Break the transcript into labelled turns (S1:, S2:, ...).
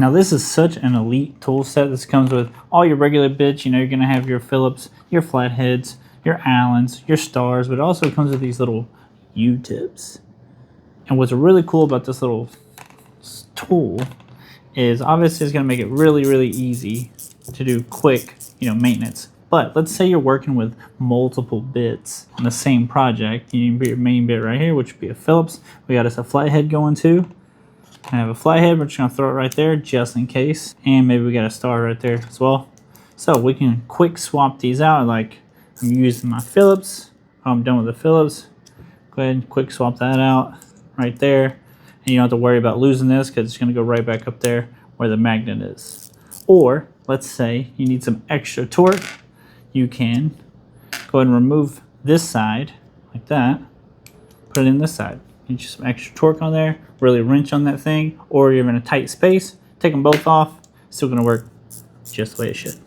S1: Now this is such an elite tool set. This comes with all your regular bits. You know, you're gonna have your Phillips, your flatheads, your Allens, your stars, but it also comes with these little U-tips. And what's really cool about this little tool is obviously it's gonna make it really, really easy to do quick, maintenance. But let's say you're working with multiple bits on the same project. You need your main bit right here, which would be a Phillips. We got us a flathead going too. I have a flathead, we're just gonna throw it right there just in case. And maybe we got a star right there as well. So we can quick swap these out. Like I'm using my Phillips. I'm done with the Phillips. Go ahead and quick swap that out right there. And you don't have to worry about losing this because it's gonna go right back up there where the magnet is. Or let's say you need some extra torque. You can go ahead and remove this side like that. Put it in this side. Get you some extra torque on there, really wrench on that thing, or you're in a tight space, take them both off, still gonna work just the way it should.